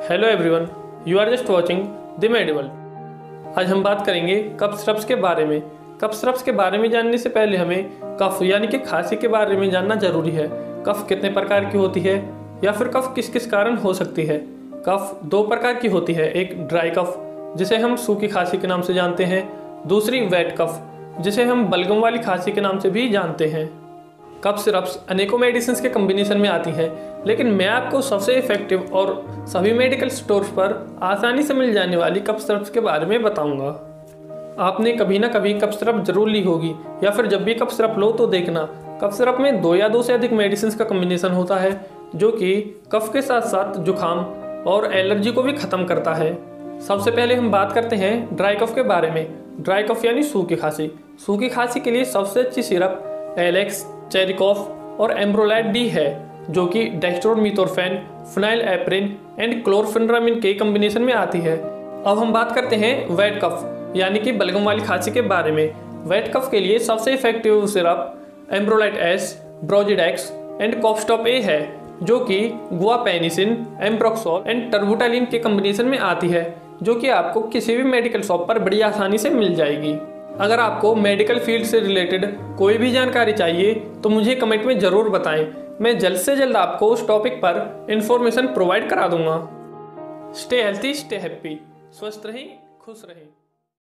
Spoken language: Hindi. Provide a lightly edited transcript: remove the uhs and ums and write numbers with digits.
Hello everyone, you are just watching the medieval. आज हम बात करेंगे कफ सिरप्स के बारे में। कफ सिरप्स के बारे में जानने से पहले हमें कफ यानी कि खांसी के बारे में जानना जरूरी है। कफ कितने प्रकार की होती है या फिर कफ किस किस कारण हो सकती है। कफ दो प्रकार की होती है, एक ड्राई कफ जिसे हम सूखी खांसी के नाम से जानते हैं, दूसरी वेट कफ जिसे हम बलगम वाली खांसी के नाम से भी जानते हैं। कफ सिरप्स अनेकों मेडिसिन के कम्बिनेशन में आती हैं, लेकिन मैं आपको सबसे इफेक्टिव और सभी मेडिकल स्टोर्स पर आसानी से मिल जाने वाली कफ सिरप्स के बारे में बताऊंगा। आपने कभी ना कभी कफ सिरप जरूर ली होगी, या फिर जब भी कफ सिरप लो तो देखना कफ सिरप में दो या दो से अधिक मेडिसिन का कम्बिनेशन होता है, जो कि कफ के साथ साथ जुकाम और एलर्जी को भी खत्म करता है। सबसे पहले हम बात करते हैं ड्राई कफ के बारे में। ड्राई कफ यानी सूखी खांसी। सूखी खांसी के लिए सबसे अच्छी सिरप एलेक्स, चेरिकॉफ और एम्ब्रोलाइड डी है, जो कि डेक्स्ट्रोमेथोर्फेन, फेनिलेप्रिन एंड क्लोरफेनरामिन के कॉम्बिनेशन में आती है। अब हम बात करते हैं वेट कफ यानी कि बलगम वाली खांसी के बारे में। वेट कफ के लिए सबसे इफेक्टिव सिरप एम्ब्रोलाइड एस, ब्रोजिडेक्स एंड कॉफस्टॉप ए है, जो कि गुआपेनिसिन, एम्ब्रोक्सोल एंड टर्बुटालिन के कॉम्बिनेशन में आती है, जो कि आपको किसी भी मेडिकल शॉप पर बड़ी आसानी से मिल जाएगी। अगर आपको मेडिकल फील्ड से रिलेटेड कोई भी जानकारी चाहिए तो मुझे कमेंट में ज़रूर बताएं। मैं जल्द से जल्द आपको उस टॉपिक पर इंफॉर्मेशन प्रोवाइड करा दूंगा। Stay healthy, stay happy. स्वस्थ रहें, खुश रहें।